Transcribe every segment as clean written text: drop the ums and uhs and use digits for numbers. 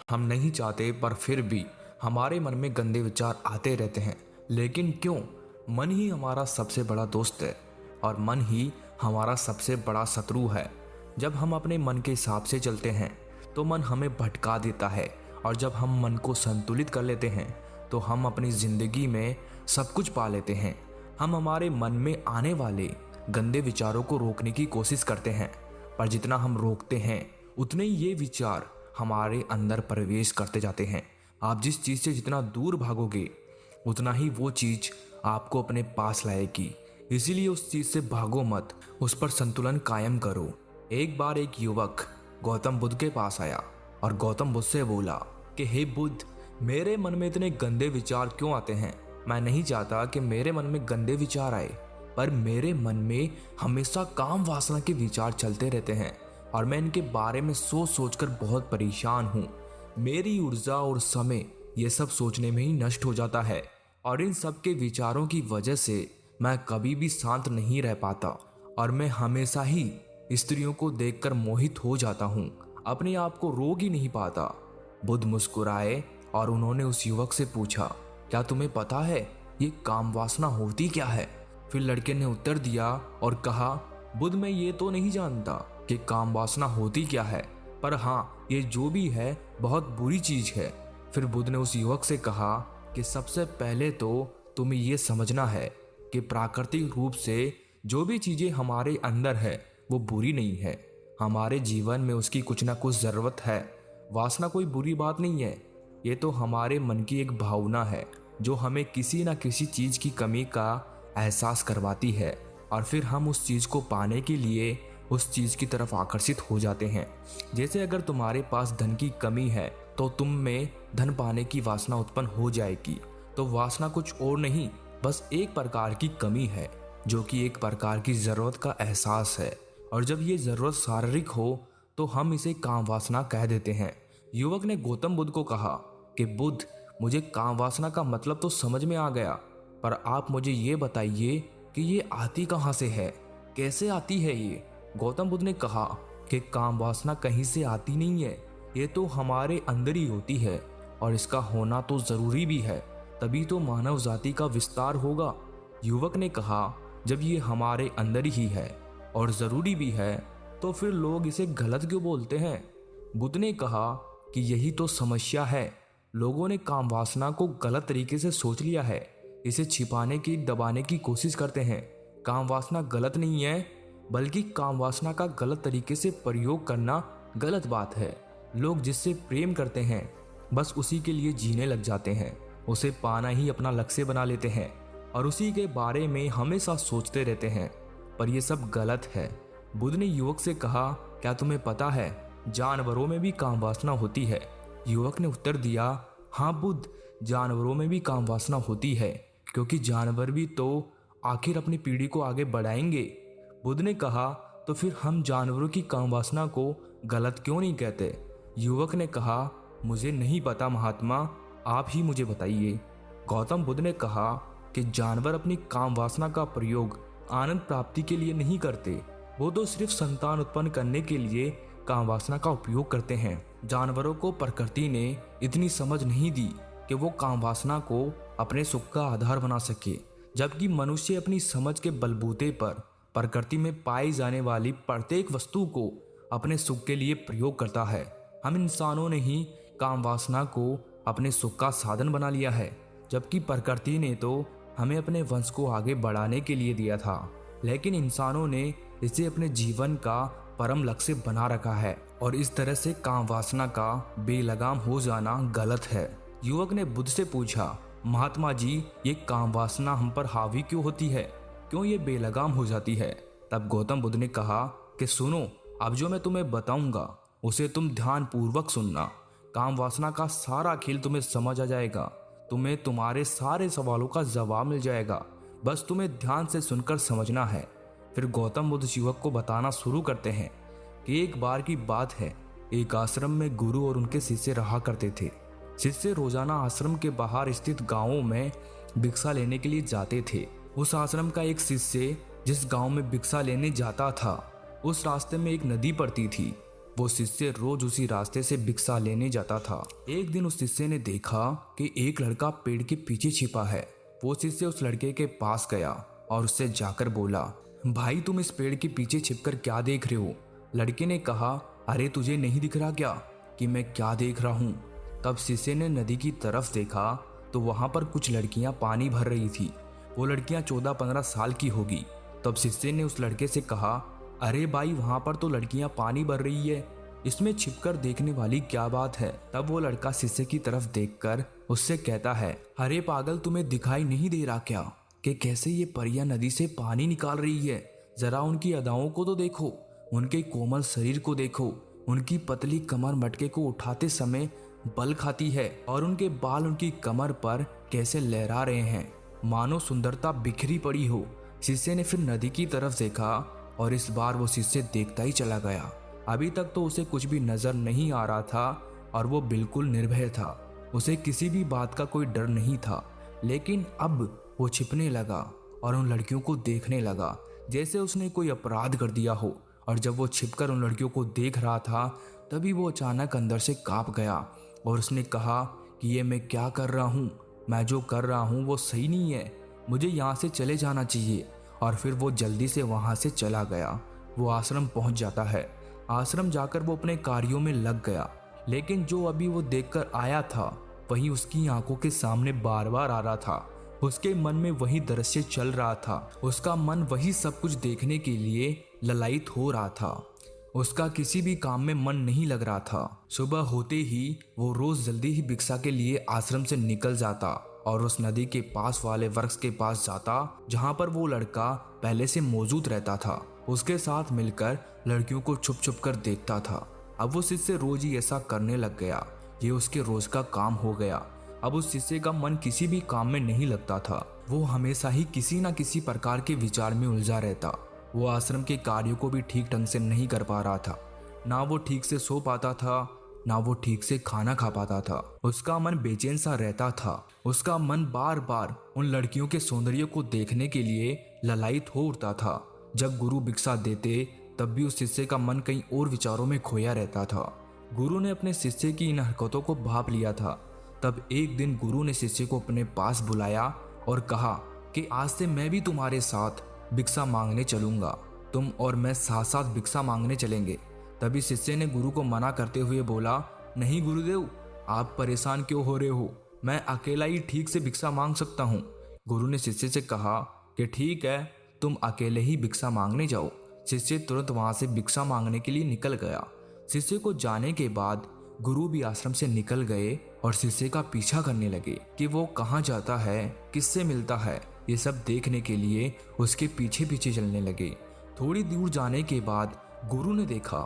हम नहीं चाहते पर फिर भी हमारे मन में गंदे विचार आते रहते हैं। लेकिन क्यों? मन ही हमारा सबसे बड़ा दोस्त है और मन ही हमारा सबसे बड़ा शत्रु है। जब हम अपने मन के हिसाब से चलते हैं तो मन हमें भटका देता है, और जब हम मन को संतुलित कर लेते हैं तो हम अपनी जिंदगी में सब कुछ पा लेते हैं। हम हमारे मन में आने वाले गंदे विचारों को रोकने की कोशिश करते हैं, पर जितना हम रोकते हैं उतने ही ये विचार हमारे अंदर प्रवेश करते जाते हैं। आप जिस चीज़ से जितना दूर भागोगे उतना ही वो चीज़ आपको अपने पास लाएगी। इसीलिए उस चीज़ से भागो मत, उस पर संतुलन कायम करो। एक बार एक युवक गौतम बुद्ध के पास आया और गौतम बुद्ध से बोला कि हे बुद्ध, मेरे मन में इतने गंदे विचार क्यों आते हैं? मैं नहीं चाहता कि मेरे मन में गंदे विचार आए, पर मेरे मन में हमेशा काम वासना के विचार चलते रहते हैं और मैं इनके बारे में सोच सोचकर बहुत परेशान हूँ। मेरी ऊर्जा और समय ये सब सोचने में ही नष्ट हो जाता है, और इन सब के विचारों की वजह से मैं कभी भी शांत नहीं रह पाता और मैं हमेशा ही स्त्रियों को देखकर मोहित हो जाता हूँ, अपने आप को रोक ही नहीं पाता। बुद्ध मुस्कुराए और उन्होंने उस युवक से पूछा, क्या तुम्हें पता है ये काम वासना होती क्या है? फिर लड़के ने उत्तर दिया और कहा, बुद्ध, मैं ये तो नहीं जानता कि काम वासना होती क्या है, पर हाँ, ये जो भी है बहुत बुरी चीज है। फिर बुद्ध ने उस युवक से कहा कि सबसे पहले तो तुम्हें ये समझना है कि प्राकृतिक रूप से जो भी चीजें हमारे अंदर है वो बुरी नहीं है। हमारे जीवन में उसकी कुछ ना कुछ जरूरत है। वासना कोई बुरी बात नहीं है, ये तो हमारे मन की एक भावना है जो हमें किसी ना किसी चीज की कमी का एहसास करवाती है, और फिर हम उस चीज को पाने के लिए उस चीज की तरफ आकर्षित हो जाते हैं। जैसे अगर तुम्हारे पास धन की कमी है तो तुम में धन पाने की वासना उत्पन्न हो जाएगी। तो वासना कुछ और नहीं, बस एक प्रकार की कमी है जो कि एक प्रकार की जरूरत का एहसास है, और जब ये जरूरत शारीरिक हो तो हम इसे काम वासना कह देते हैं। युवक ने गौतम बुद्ध को कहा कि बुद्ध, मुझे काम वासना का मतलब तो समझ में आ गया, पर आप मुझे ये बताइए कि ये आती कहाँ से है, कैसे आती है ये? गौतम बुद्ध ने कहा कि काम वासना कहीं से आती नहीं है, ये तो हमारे अंदर ही होती है, और इसका होना तो जरूरी भी है, तभी तो मानव जाति का विस्तार होगा। युवक ने कहा, जब ये हमारे अंदर ही है और जरूरी भी है तो फिर लोग इसे गलत क्यों बोलते हैं? बुद्ध ने कहा कि यही तो समस्या है, लोगों ने काम वासना को गलत तरीके से सोच लिया है, इसे छिपाने की, दबाने की कोशिश करते हैं। काम वासना गलत नहीं है, बल्कि काम वासना का गलत तरीके से प्रयोग करना गलत बात है। लोग जिससे प्रेम करते हैं बस उसी के लिए जीने लग जाते हैं, उसे पाना ही अपना लक्ष्य बना लेते हैं और उसी के बारे में हमेशा सोचते रहते हैं, पर यह सब गलत है। बुद्ध ने युवक से कहा, क्या तुम्हें पता है जानवरों में भी काम वासना होती है? युवक ने उत्तर दिया, हाँ बुद्ध, जानवरों में भी काम वासना होती है, क्योंकि जानवर भी तो आखिर अपनी पीढ़ी को आगे बढ़ाएंगे। बुद्ध ने कहा, तो फिर हम जानवरों की काम वासना को गलत क्यों नहीं कहते? युवक ने कहा, मुझे नहीं पता महात्मा, आप ही मुझे बताइए। गौतम बुद्ध ने कहा कि जानवर अपनी काम वासना का प्रयोग आनंद प्राप्ति के लिए नहीं करते, वो तो सिर्फ संतान उत्पन्न करने के लिए काम वासना का उपयोग करते हैं। जानवरों को प्रकृति ने इतनी समझ नहीं दी कि वो काम वासना को अपने सुख का आधार बना सके, जबकि मनुष्य अपनी समझ के बलबूते पर प्रकृति में पाई जाने वाली प्रत्येक वस्तु को अपने सुख के लिए प्रयोग करता है। हम इंसानों ने ही काम वासना को अपने सुख का साधन बना लिया है, जबकि प्रकृति ने तो हमें अपने वंश को आगे बढ़ाने के लिए दिया था, लेकिन इंसानों ने इसे अपने जीवन का परम लक्ष्य बना रखा है, और इस तरह से काम वासना का बेलगाम हो जाना गलत है। युवक ने बुद्ध से पूछा, महात्मा जी, ये काम वासना हम पर हावी क्यों होती है, क्यों ये बेलगाम हो जाती है? तब गौतम बुद्ध ने कहा कि सुनो, अब जो मैं तुम्हें बताऊंगा उसे तुम ध्यान पूर्वक सुनना। काम वासना का सारा खेल तुम्हें समझ आ जाएगा, तुम्हें तुम्हारे सारे सवालों का जवाब मिल जाएगा, बस तुम्हें ध्यान से सुनकर समझना है। फिर गौतम बुद्ध युवक को बताना शुरू करते हैं कि एक बार की बात है, एक आश्रम में गुरु और उनके शिष्य रहा करते थे। शिष्य रोजाना आश्रम के बाहर स्थित गांवों में भिक्षा लेने के लिए जाते थे। उस आश्रम का एक शिष्य जिस गांव में भिक्षा लेने जाता था, उस रास्ते में एक नदी पड़ती थी। वो शिष्य रोज उसी रास्ते से भिक्षा लेने जाता था। एक दिन उस शिष्य ने देखा कि एक लड़का पेड़ के पीछे छिपा है। वो शिष्य उस लड़के के पास गया और उससे जाकर बोला, भाई तुम इस पेड़ के पीछे छिपकर क्या देख रहे हो? लड़के ने कहा, अरे तुझे नहीं दिख रहा क्या कि मैं क्या देख रहा हूँ? तब शिष्य ने नदी की तरफ देखा तो वहां पर कुछ लड़कियां पानी भर रही थी। वो लड़कियां 14-15 साल की होगी। तब शिष्य ने उस लड़के से कहा, अरे भाई वहां पर तो लड़कियां पानी भर रही है, इसमें छिपकर देखने वाली क्या बात है? तब वो लड़का शिष्य की तरफ देखकर उससे कहता है, अरे पागल तुम्हें दिखाई नहीं दे रहा क्या कि कैसे ये परियां नदी से पानी निकाल रही है? जरा उनकी अदाओं को तो देखो, उनके कोमल शरीर को देखो, उनकी पतली कमर मटके को उठाते समय बल खाती है और उनके बाल उनकी कमर पर कैसे लहरा रहे हैं, मानो सुंदरता बिखरी पड़ी हो। शिष्य ने फिर नदी की तरफ देखा और इस बार वो शिष्य देखता ही चला गया। अभी तक तो उसे कुछ भी नजर नहीं आ रहा था और वो बिल्कुल निर्भय था। उसे किसी भी बात का कोई डर नहीं था। लेकिन अब वो छिपने लगा और उन लड़कियों को देखने लगा जैसे उसने कोई अपराध कर दिया हो। और जब वो छिपकर उन लड़कियों को देख रहा था तभी वो अचानक अंदर से कांप गया और उसने कहा कि ये मैं क्या कर रहा हूँ? मैं जो कर रहा हूँ वो सही नहीं है, मुझे यहाँ से चले जाना चाहिए। और फिर वो जल्दी से वहाँ से चला गया। वो आश्रम पहुँच जाता है। आश्रम जाकर वो अपने कार्यों में लग गया। लेकिन जो अभी वो देखकर आया था वही उसकी आंखों के सामने बार बार आ रहा था। उसके मन में वही दृश्य चल रहा था। उसका मन वही सब कुछ देखने के लिए ललायित हो रहा था। उसका किसी भी काम में मन नहीं लग रहा था। सुबह होते ही वो रोज जल्दी ही भिक्षा के लिए आश्रम से निकल जाता और उस नदी के पास वाले वृक्ष के पास जाता जहाँ पर वो लड़का पहले से मौजूद रहता था। उसके साथ मिलकर लड़कियों को छुप छुप कर देखता था। अब वो शिष्य रोज ही ऐसा करने लग गया। ये उसके रोज का काम हो गया। अब उस शिष्य का मन किसी भी काम में नहीं लगता था। वो हमेशा ही किसी न किसी प्रकार के विचार में उलझा रहता। वो आश्रम के कार्यों को भी ठीक ढंग से नहीं कर पा रहा था। ना वो ठीक से सो पाता था, ना वो ठीक से खाना खा पाता था। उसका मन बेचैन सा रहता था। उसका मन बार बार उन लड़कियों के सौंदर्य को देखने के लिए ललायित हो उठता था। जब गुरु भिक्षा देते तब भी उस शिष्य का मन कहीं और विचारों में खोया रहता था। गुरु ने अपने शिष्य की इन हरकतों को भांप लिया था। तब एक दिन गुरु ने शिष्य को अपने पास बुलाया और कहा कि आज से मैं भी तुम्हारे साथ भिक्षा मांगने चलूंगा। तुम और मैं साथ साथ भिक्षा मांगने चलेंगे। तभी शिष्य ने गुरु को मना करते हुए बोला, नहीं गुरुदेव, आप परेशान क्यों हो रहे हो? मैं अकेला ही ठीक से भिक्षा मांग सकता हूँ। गुरु ने शिष्य से कहा कि ठीक है, तुम अकेले ही भिक्षा मांगने जाओ। शिष्य तुरंत वहां से भिक्षा मांगने के लिए निकल गया। शिष्य को जाने के बाद गुरु भी आश्रम से निकल गए और शिष्य का पीछा करने लगे कि वो कहाँ जाता है, किससे मिलता है। ये सब देखने के लिए उसके पीछे पीछे चलने लगे। थोड़ी दूर जाने के बाद गुरु ने देखा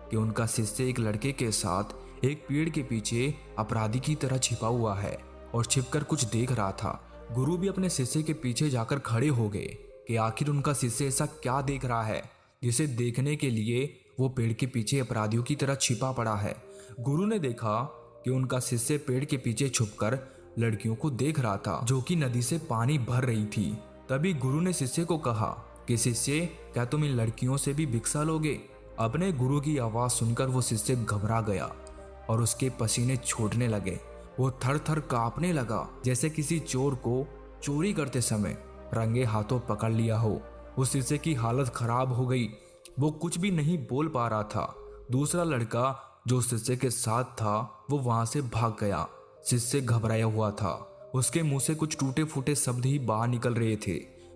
कि उनका शिष्य एक लड़के के साथ एक पेड़ के पीछे अपराधी की तरह छिपा हुआ है और छिपकर कुछ देख रहा था। गुरु भी अपने शिष्य के पीछे जाकर खड़े हो गए कि आखिर उनका शिष्य ऐसा क्या देख रहा है जिसे देखने के लिए वो पेड़ के पीछे अपराधियों की तरह छिपा पड़ा है। गुरु ने देखा कि उनका शिष्य पेड़ के पीछे छुपकर लड़कियों को देख रहा था जो कि नदी से पानी भर रही थी। तभी गुरु ने शिष्य को कहा कि शिष्य, क्या तुम इन लड़कियों से भी भिक्षा लोगे? अपने गुरु की आवाज सुनकर वो शिष्य घबरा गया और उसके पसीने छूटने लगे। वो थर थर कांपने लगा जैसे किसी चोर को चोरी करते समय रंगे हाथों पकड़ लिया हो। उस शिष्य की हालत खराब हो गई। वो कुछ भी नहीं बोल पा रहा था। दूसरा लड़का जो शिष्य के साथ था वो वहां से भाग गया। शिष्य घबराया हुआ था। उसके मुंह से कुछ टूटे फूटे शब्द ही बाहर निकल रहे थे।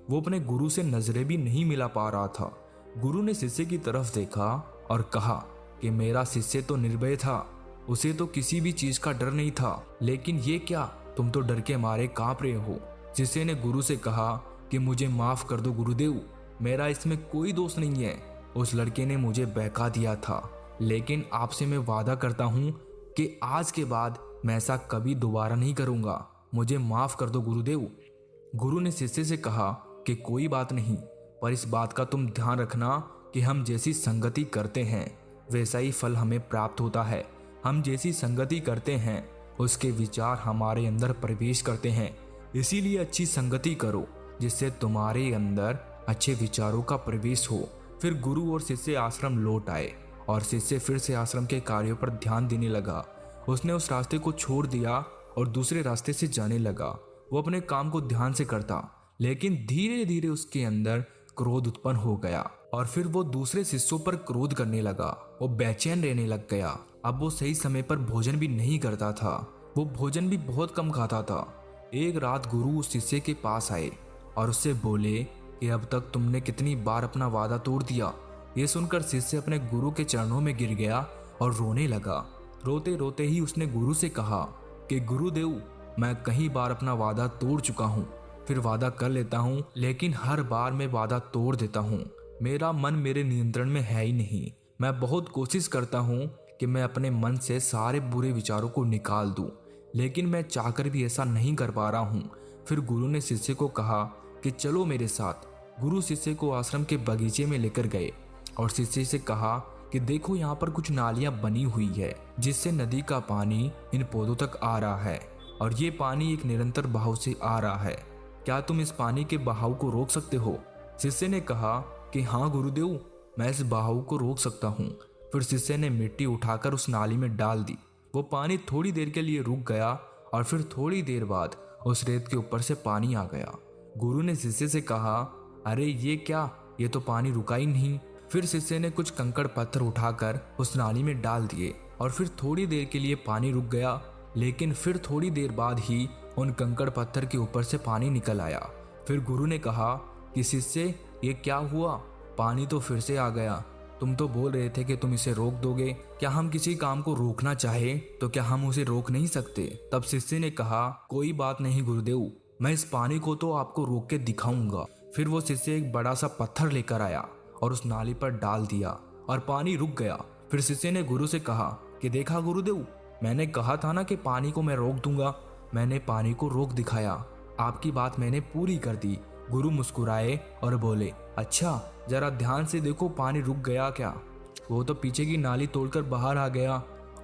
वो अपने गुरु से नजरें भी नहीं मिला पा रहा था। गुरु ने शिष्य की तरफ देखा और कहा कि मेरा शिष्य तो निर्भय था, उसे तो किसी भी चीज का डर नहीं था, लेकिन ये क्या, तुम तो डर के मारे कांप रहे हो। शिष्य ने गुरु से कहा कि मुझे माफ कर दो गुरुदेव, मेरा इसमें कोई दोष नहीं है। उस लड़के ने मुझे बहका दिया था, लेकिन आपसे मैं वादा करता हूँ कि आज के बाद मैं ऐसा कभी दोबारा नहीं करूँगा। मुझे माफ कर दो गुरुदेव। गुरु ने शिष्य से कहा कि कोई बात नहीं, पर इस बात का तुम ध्यान रखना कि हम जैसी संगति करते हैं वैसा ही फल हमें प्राप्त होता है। हम जैसी संगति करते हैं उसके विचार हमारे अंदर प्रवेश करते हैं। इसीलिए अच्छी संगति करो जिससे तुम्हारे अंदर अच्छे विचारों का प्रवेश हो। फिर गुरु और शिष्य आश्रम लौट आए और शिष्य फिर से आश्रम के कार्यों पर ध्यान देने लगा। उसने उस रास्ते को छोड़ दिया और दूसरे रास्ते से जाने लगा। वो अपने काम को ध्यान से करता, लेकिन धीरे धीरे उसके अंदर क्रोध उत्पन्न हो गया और फिर वो दूसरे शिष्यों पर क्रोध करने लगा। वो बेचैन रहने लग गया। अब वो सही समय पर भोजन भी नहीं करता था। वो भोजन भी बहुत कम खाता था। एक रात गुरु उस शिष्य के पास आए और उससे बोले कि अब तक तुमने कितनी बार अपना वादा तोड़ दिया। ये सुनकर शिष्य अपने गुरु के चरणों में गिर गया और रोने लगा। रोते रोते ही उसने गुरु से कहा कि गुरुदेव, मैं कई बार अपना वादा तोड़ चुका हूँ, फिर वादा कर लेता हूँ, लेकिन हर बार मैं वादा तोड़ देता हूँ। मेरा मन मेरे नियंत्रण में है ही नहीं। मैं बहुत कोशिश करता हूँ कि मैं अपने मन से सारे बुरे विचारों को निकाल दूँ, लेकिन मैं चाहकर भी ऐसा नहीं कर पा रहा हूँ। फिर गुरु ने शिष्य को कहा कि चलो मेरे साथ। गुरु शिष्य को आश्रम के बगीचे में लेकर गए और शिष्य से कहा कि देखो, यहाँ पर कुछ नालियाँ बनी हुई है जिससे नदी का पानी इन पौधों तक आ रहा है और ये पानी एक निरंतर बहाव से आ रहा है। क्या तुम इस पानी के बहाव को रोक सकते हो? शिष्य ने कहा कि हाँ गुरुदेव, मैं इस बहाव को रोक सकता हूँ। फिर शिष्य ने मिट्टी उठाकर उस नाली में डाल दी। वो पानी थोड़ी देर के लिए रुक गया और फिर थोड़ी देर बाद उस रेत के ऊपर से पानी आ गया। गुरु ने शिष्य से कहा, अरे ये क्या, ये तो पानी रुका ही नहीं। फिर शिष्य ने कुछ कंकड़ पत्थर उठाकर उस नाली में डाल दिए और फिर थोड़ी देर के लिए पानी रुक गया, लेकिन फिर थोड़ी देर बाद ही उन कंकड़ पत्थर के ऊपर से पानी निकल आया। फिर गुरु ने कहा कि शिष्य, ये क्या हुआ? पानी तो फिर से आ गया। तुम तो बोल रहे थे कि तुम इसे रोक दोगे। क्या हम किसी काम को रोकना चाहे तो क्या हम उसे रोक नहीं सकते? तब शिष्य ने कहा, कोई बात नहीं गुरुदेव, मैं इस पानी को तो आपको रोक के दिखाऊंगा। फिर वो शिष्य एक बड़ा सा पत्थर लेकर आया और उस नाली पर डाल दिया और पानी रुक गया। फिर शिष्य ने गुरु से कहा कि देखा गुरुदेव, मैंने कहा था ना कि पानी को मैं रोक दूंगा। मैंने पानी को रोक दिखाया। आपकी बात मैंने पूरी कर दी। गुरु मुस्कुराए और बोले, अच्छा जरा ध्यान से देखो, पानी रुक गया क्या? वो तो पीछे की नाली तोड़कर बाहर आ गया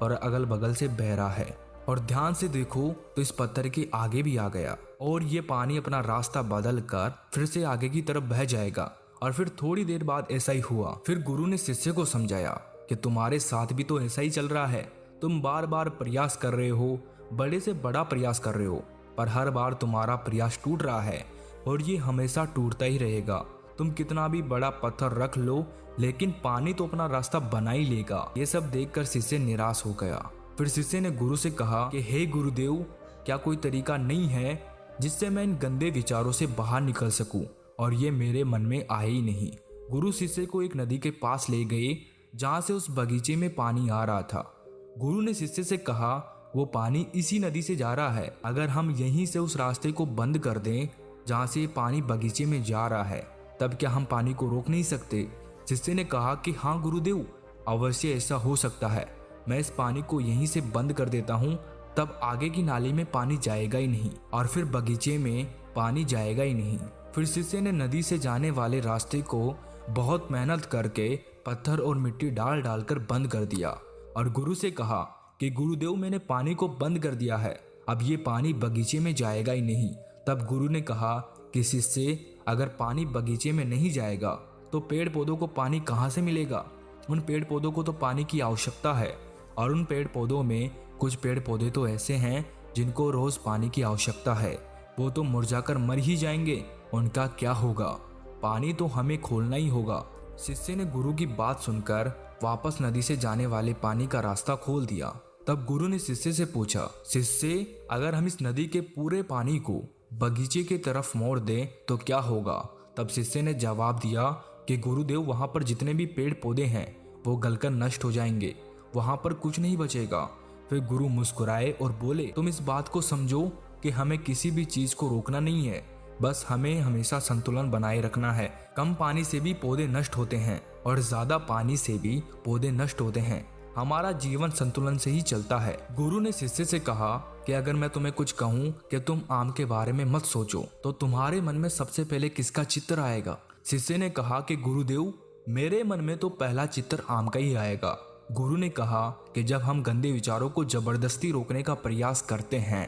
और अगल बगल से बह रहा है। और ध्यान से देखो तो इस पत्थर के आगे भी आ गया और ये पानी अपना रास्ता बदल कर फिर से आगे की तरफ बह जाएगा। और फिर थोड़ी देर बाद ऐसा ही हुआ। फिर गुरु ने शिष्य को समझाया कि तुम्हारे साथ भी तो ऐसा ही चल रहा है। तुम बार बार प्रयास कर रहे हो, बड़े से बड़ा प्रयास कर रहे हो, पर हर बार तुम्हारा प्रयास टूट रहा है और ये हमेशा टूटता ही रहेगा। तुम कितना भी बड़ा पत्थर रख लो, लेकिन पानी तो अपना रास्ता बना ही लेगा। ये सब देखकर शिष्य निराश हो गया। फिर शिष्य ने गुरु से कहा कि हे गुरुदेव, क्या कोई तरीका नहीं है जिससे मैं इन गंदे विचारों से बाहर निकल सकूं? और ये मेरे मन में आए ही नहीं। गुरु शिष्य को एक नदी के पास ले गए जहां से उस बगीचे में पानी आ रहा था। गुरु ने शिष्य से कहा, वो पानी इसी नदी से जा रहा है। अगर हम यहीं से उस रास्ते को बंद कर दें जहां से ये पानी बगीचे में जा रहा है, तब क्या हम पानी को रोक नहीं सकते? शिष्य ने कहा कि हाँ गुरुदेव, अवश्य ऐसा हो सकता है। मैं इस पानी को यहीं से बंद कर देता हूँ, तब आगे की नाली में पानी जाएगा ही नहीं और फिर बगीचे में पानी जाएगा ही नहीं। फिर शिष्य ने नदी से जाने वाले रास्ते को बहुत मेहनत करके पत्थर और मिट्टी डाल डालकर बंद कर दिया और गुरु से कहा कि गुरुदेव, मैंने पानी को बंद कर दिया है, अब ये पानी बगीचे में जाएगा ही नहीं। तब गुरु ने कहा कि शिष्य, अगर पानी बगीचे में नहीं जाएगा तो पेड़ पौधों को पानी कहाँ से मिलेगा? उन पेड़ पौधों को तो पानी की आवश्यकता है और उन पेड़ पौधों में कुछ पेड़ पौधे तो ऐसे हैं जिनको रोज पानी की आवश्यकता है। वो तो मुरझाकर मर ही जाएंगे, उनका क्या होगा? पानी तो हमें खोलना ही होगा। शिष्य ने गुरु की बात सुनकर वापस नदी से जाने वाले पानी का रास्ता खोल दिया। तब गुरु ने शिष्य से पूछा, शिष्य, अगर हम इस नदी के पूरे पानी को बगीचे की तरफ मोड़ दें तो क्या होगा? तब शिष्य ने जवाब दिया कि गुरुदेव, वहां पर जितने भी पेड़ पौधे हैं वो गलकर नष्ट हो जाएंगे, वहां पर कुछ नहीं बचेगा। फिर गुरु मुस्कुराए और बोले, तुम इस बात को समझो कि हमें किसी भी चीज को रोकना नहीं है, बस हमें हमेशा संतुलन बनाए रखना है। कम पानी से भी पौधे नष्ट होते हैं और ज्यादा पानी से भी पौधे नष्ट होते हैं। हमारा जीवन संतुलन से ही चलता है। गुरु ने शिष्य से कहा कि अगर मैं तुम्हें कुछ कहूँ कि तुम आम के बारे में मत सोचो, तो तुम्हारे मन में सबसे पहले किसका चित्र आएगा? शिष्य ने कहा कि गुरुदेव, मेरे मन में तो पहला चित्र आम का ही आएगा। गुरु ने कहा कि जब हम गंदे विचारों को जबरदस्ती रोकने का प्रयास करते हैं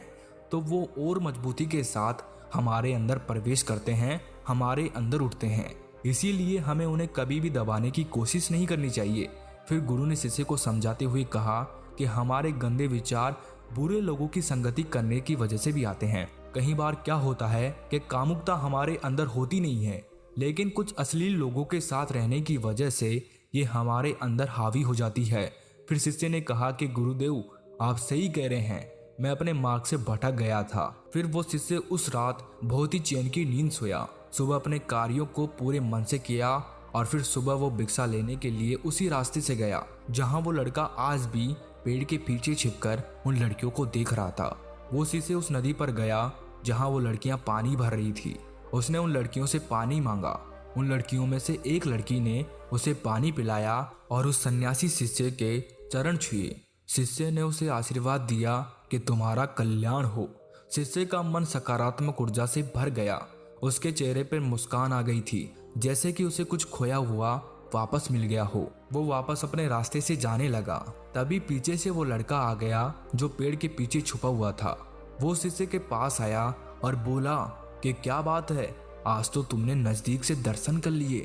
तो वो और मजबूती के साथ हमारे अंदर प्रवेश करते हैं, हमारे अंदर उठते हैं। इसीलिए हमें उन्हें कभी भी दबाने की कोशिश नहीं करनी चाहिए। फिर गुरु ने शिष्य को समझाते हुए कहा कि हमारे गंदे विचार बुरे लोगों की संगति करने की वजह से भी आते हैं। कई बार क्या होता है कि कामुकता हमारे अंदर होती नहीं है, लेकिन कुछ अश्लील लोगों के साथ रहने की वजह से ये हमारे अंदर हावी हो जाती है। फिर शिष्य ने कहा कि गुरुदेव आप सही कह रहे हैं, मैं अपने मार्ग से भटक गया था। फिर वो शिष्य उस रात बहुत ही चैन की नींद सोया। सुबह अपने कार्यों को पूरे मन से किया और फिर सुबह वो भिक्षा लेने के लिए उसी रास्ते से गया जहां वो लड़का आज भी पेड़ के पीछे छिपकर उन लड़कियों को देख रहा था। वो शिष्य उस नदी पर गया जहां वो लड़कियां पानी भर रही थी। उसने उन लड़कियों से पानी मांगा। उन लड़कियों में से एक लड़की ने उसे पानी पिलाया और उस सन्यासी शिष्य के चरण छुए। शिष्य ने उसे आशीर्वाद दिया कि तुम्हारा कल्याण हो। शिष्य का मन सकारात्मक ऊर्जा से भर गया। उसके चेहरे पर मुस्कान आ गई थी, जैसे कि उसे कुछ खोया हुआ वापस मिल गया हो। वो वापस अपने रास्ते से जाने लगा। तभी पीछे से वो लड़का आ गया जो पेड़ के पीछे छुपा हुआ था। वो शिष्य के पास आया और बोला कि क्या बात है, आज तो तुमने नजदीक से दर्शन कर लिए,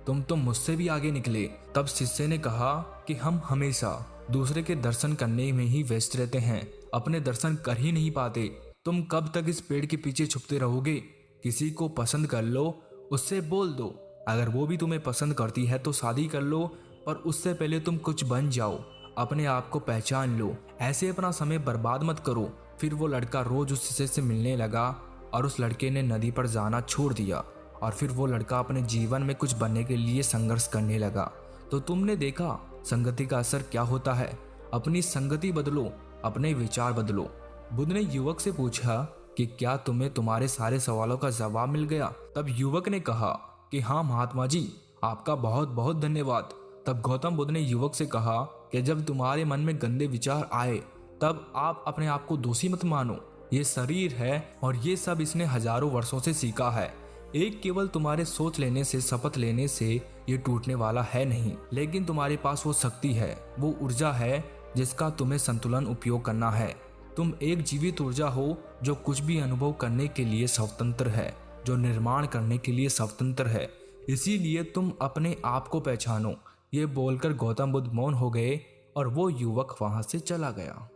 तुम तो मुझसे भी आगे निकले। तब शिष्य ने कहा कि हम हमेशा दूसरे के दर्शन करने में ही व्यस्त रहते हैं, अपने दर्शन कर ही नहीं पाते। तुम कब तक इस पेड़ के पीछे छुपते रहोगे? किसी को पसंद कर लो, उससे बोल दो। अगर वो भी तुम्हें पसंद करती है तो शादी कर लो, पर उससे पहले तुम कुछ बन जाओ, अपने आप को पहचान लो। ऐसे अपना समय बर्बाद मत करो। फिर वो लड़का रोज उस शिष्य से मिलने लगा और उस लड़के ने नदी पर जाना छोड़ दिया और फिर वो लड़का अपने जीवन में कुछ बनने के लिए संघर्ष करने लगा। तो तुमने देखा संगति का असर क्या होता है। अपनी संगति बदलो, अपने विचार बदलो। बुद्ध ने युवक से पूछा कि क्या तुम्हें तुम्हारे सारे सवालों का जवाब मिल गया? तब युवक ने कहा कि हाँ महात्मा जी, आपका बहुत बहुत धन्यवाद। तब गौतम बुद्ध ने युवक से कहा कि जब तुम्हारे मन में गंदे विचार आए तब आप अपने आप को दोषी मत मानो। ये शरीर है और ये सब इसने हजारों वर्षों से सीखा है। एक केवल तुम्हारे सोच लेने से, शपथ लेने से ये टूटने वाला है नहीं, लेकिन तुम्हारे पास वो शक्ति है, वो ऊर्जा है जिसका तुम्हें संतुलन उपयोग करना है। तुम एक जीवित ऊर्जा हो जो कुछ भी अनुभव करने के लिए स्वतंत्र है, जो निर्माण करने के लिए स्वतंत्र है। इसीलिए तुम अपने आप को पहचानो। ये बोलकर गौतम बुद्ध मौन हो गए और वो युवक वहां से चला गया।